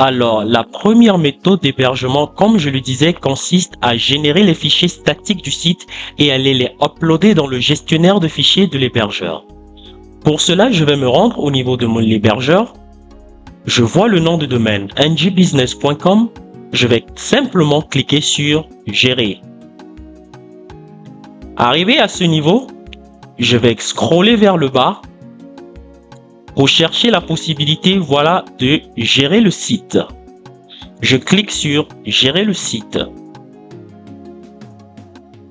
Alors, la première méthode d'hébergement, comme je le disais, consiste à générer les fichiers statiques du site et aller les uploader dans le gestionnaire de fichiers de l'hébergeur. Pour cela, je vais me rendre au niveau de mon hébergeur. Je vois le nom de domaine ngbusiness.com. Je vais simplement cliquer sur Gérer. Arrivé à ce niveau, je vais scroller vers le bas pour chercher la possibilité, voilà, de gérer le site. Je clique sur Gérer le site.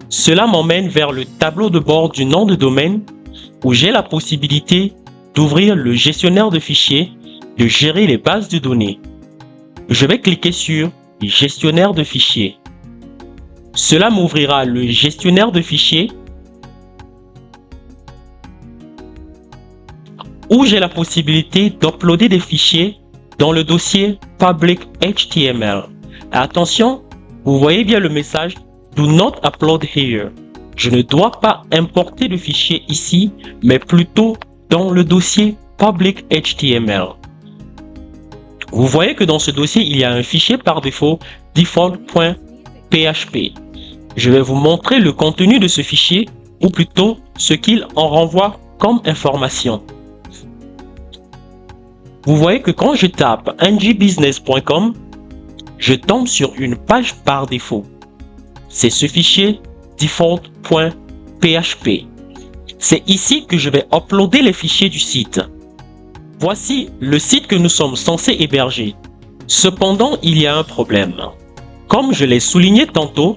Cela m'emmène vers le tableau de bord du nom de domaine où j'ai la possibilité d'ouvrir le gestionnaire de fichiers, de gérer les bases de données. Je vais cliquer sur Gestionnaire de fichiers. Cela m'ouvrira le gestionnaire de fichiers où j'ai la possibilité d'uploader des fichiers dans le dossier Public HTML. Attention, vous voyez bien le message Do not upload here. Je ne dois pas importer le fichier ici, mais plutôt dans le dossier Public HTML. Vous voyez que dans ce dossier, il y a un fichier par défaut default.php. Je vais vous montrer le contenu de ce fichier, ou plutôt ce qu'il en renvoie comme information. Vous voyez que quand je tape ngbusiness.com, je tombe sur une page par défaut. C'est ce fichier default.php. C'est ici que je vais uploader les fichiers du site. Voici le site que nous sommes censés héberger. Cependant, il y a un problème. Comme je l'ai souligné tantôt,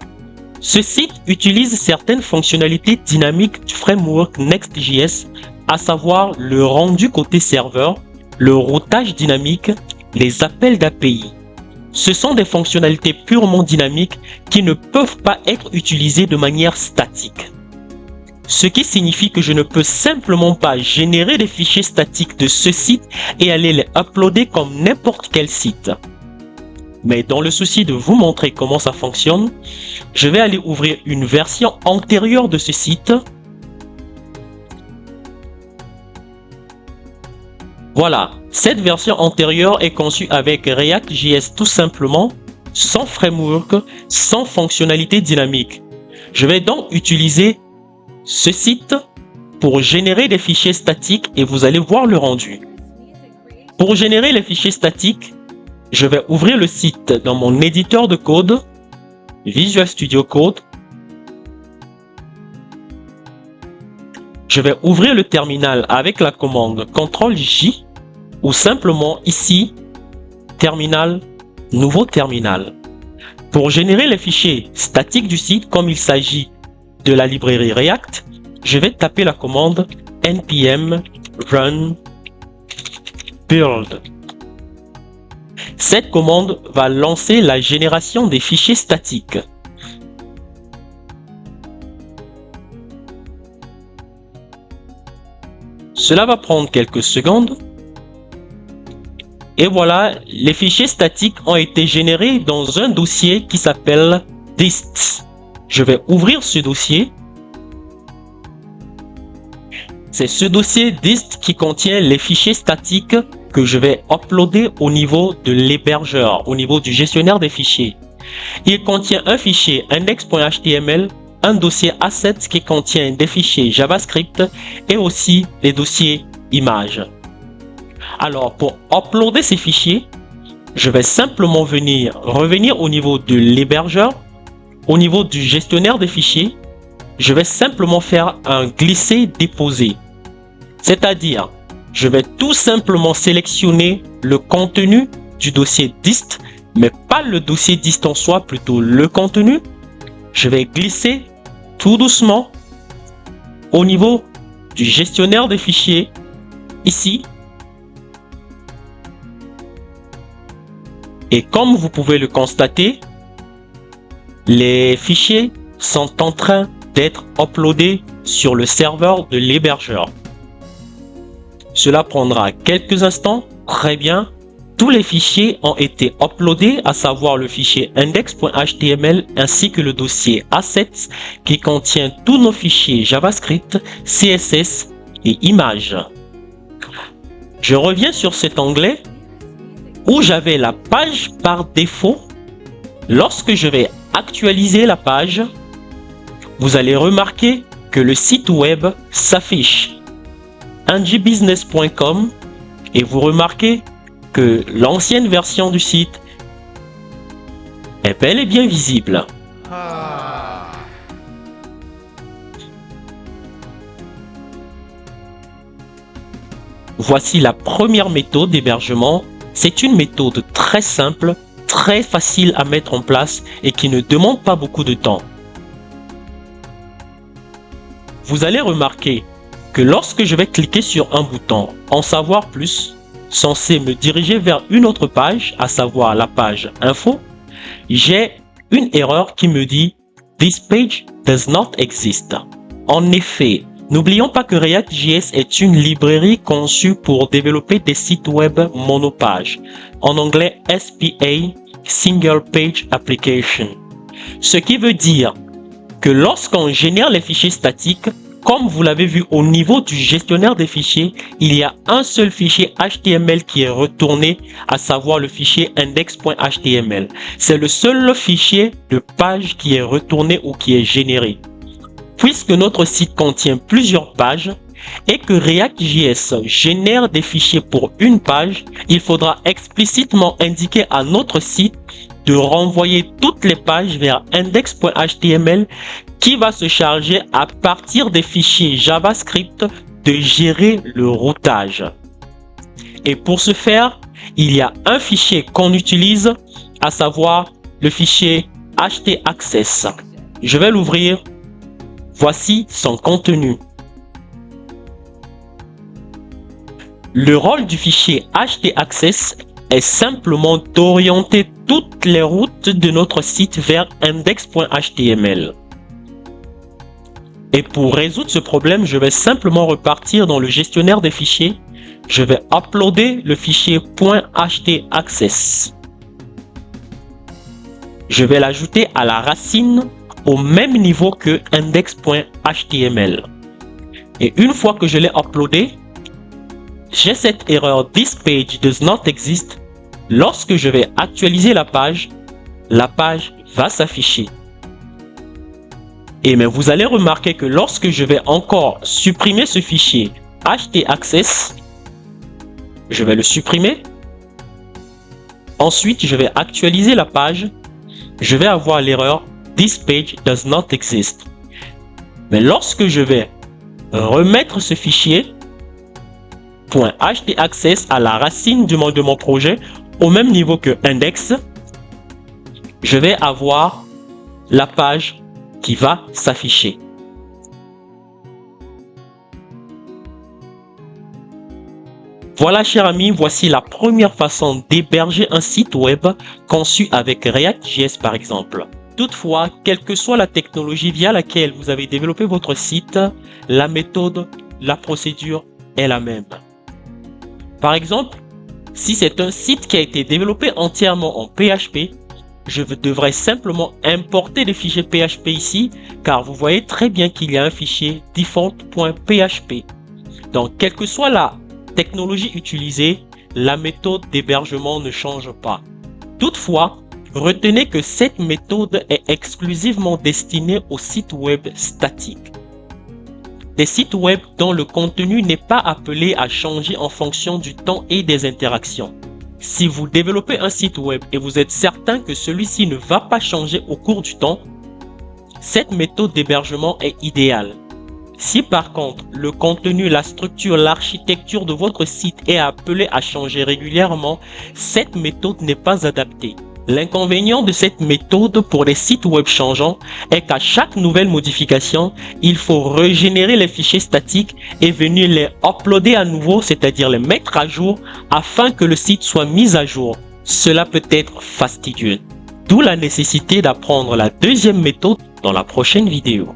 ce site utilise certaines fonctionnalités dynamiques du framework Next.js, à savoir le rendu côté serveur, le routage dynamique, les appels d'API. Ce sont des fonctionnalités purement dynamiques qui ne peuvent pas être utilisées de manière statique. Ce qui signifie que je ne peux simplement pas générer des fichiers statiques de ce site et aller les uploader comme n'importe quel site. Mais dans le souci de vous montrer comment ça fonctionne, je vais aller ouvrir une version antérieure de ce site. Voilà, cette version antérieure est conçue avec React.js tout simplement, sans framework, sans fonctionnalité dynamique. Je vais donc utiliser ce site pour générer des fichiers statiques et vous allez voir le rendu. Pour générer les fichiers statiques, je vais ouvrir le site dans mon éditeur de code, Visual Studio Code. Je vais ouvrir le terminal avec la commande CTRL-J ou simplement ici, terminal, nouveau terminal. Pour générer les fichiers statiques du site, comme il s'agit de la librairie React, je vais taper la commande npm run build. Cette commande va lancer la génération des fichiers statiques. Cela va prendre quelques secondes. Et voilà, les fichiers statiques ont été générés dans un dossier qui s'appelle dist. Je vais ouvrir ce dossier. C'est ce dossier dist qui contient les fichiers statiques que je vais uploader au niveau de l'hébergeur, au niveau du gestionnaire des fichiers. Il contient un fichier index.html, un dossier assets qui contient des fichiers JavaScript et aussi les dossiers images. Alors, pour uploader ces fichiers, je vais simplement revenir au niveau de l'hébergeur, au niveau du gestionnaire des fichiers. Je vais simplement faire un glisser-déposer. C'est-à-dire, je vais tout simplement sélectionner le contenu du dossier dist, mais pas le dossier dist en soi, plutôt le contenu. Je vais glisser tout doucement au niveau du gestionnaire des fichiers, ici. Et comme vous pouvez le constater, les fichiers sont en train d'être uploadés sur le serveur de l'hébergeur. Cela prendra quelques instants. Très bien. Tous les fichiers ont été uploadés, à savoir le fichier index.html ainsi que le dossier assets qui contient tous nos fichiers JavaScript, CSS et images. Je reviens sur cet onglet où j'avais la page par défaut, lorsque je vais actualiser la page, vous allez remarquer que le site web s'affiche ngbusiness.com et vous remarquez que l'ancienne version du site est bel et bien visible. Voici la première méthode d'hébergement. C'est une méthode très simple, très facile à mettre en place et qui ne demande pas beaucoup de temps. Vous allez remarquer que lorsque je vais cliquer sur un bouton « En savoir plus », censé me diriger vers une autre page, à savoir la page « Info », j'ai une erreur qui me dit « This page does not exist ». En effet, n'oublions pas que React.js est une librairie conçue pour développer des sites web monopage, en anglais SPA, Single Page Application. Ce qui veut dire que lorsqu'on génère les fichiers statiques, comme vous l'avez vu au niveau du gestionnaire des fichiers, il y a un seul fichier HTML qui est retourné, à savoir le fichier index.html. C'est le seul fichier de page qui est retourné ou qui est généré. Puisque notre site contient plusieurs pages et que React.js génère des fichiers pour une page, il faudra explicitement indiquer à notre site de renvoyer toutes les pages vers index.html qui va se charger à partir des fichiers JavaScript de gérer le routage. Et pour ce faire, il y a un fichier qu'on utilise, à savoir le fichier htaccess. Je vais l'ouvrir. Voici son contenu. Le rôle du fichier htaccess est simplement d'orienter toutes les routes de notre site vers index.html. Et pour résoudre ce problème, je vais simplement repartir dans le gestionnaire des fichiers. Je vais uploader le fichier .htaccess. Je vais l'ajouter à la racine au même niveau que index.html. Et une fois que je l'ai uploadé, j'ai cette erreur « This page does not exist ». Lorsque je vais actualiser la page va s'afficher. Et mais vous allez remarquer que lorsque je vais encore supprimer ce fichier htaccess, je vais le supprimer. Ensuite, je vais actualiser la page. Je vais avoir l'erreur « This page does not exist ». Mais lorsque je vais remettre ce fichier .htaccess à la racine de mon projet, au même niveau que index, je vais avoir la page qui va s'afficher. Voilà, chers amis, voici la première façon d'héberger un site web conçu avec React.js par exemple. Toutefois, quelle que soit la technologie via laquelle vous avez développé votre site, la méthode, la procédure est la même. Par exemple, si c'est un site qui a été développé entièrement en PHP, je devrais simplement importer les fichiers PHP ici, car vous voyez très bien qu'il y a un fichier default.php. Donc, quelle que soit la technologie utilisée, la méthode d'hébergement ne change pas. Toutefois, retenez que cette méthode est exclusivement destinée aux sites web statiques. Des sites web dont le contenu n'est pas appelé à changer en fonction du temps et des interactions. Si vous développez un site web et vous êtes certain que celui-ci ne va pas changer au cours du temps, cette méthode d'hébergement est idéale. Si par contre, le contenu, la structure, l'architecture de votre site est appelé à changer régulièrement, cette méthode n'est pas adaptée. L'inconvénient de cette méthode pour les sites web changeants est qu'à chaque nouvelle modification, il faut régénérer les fichiers statiques et venir les uploader à nouveau, c'est-à-dire les mettre à jour afin que le site soit mis à jour. Cela peut être fastidieux. D'où la nécessité d'apprendre la deuxième méthode dans la prochaine vidéo.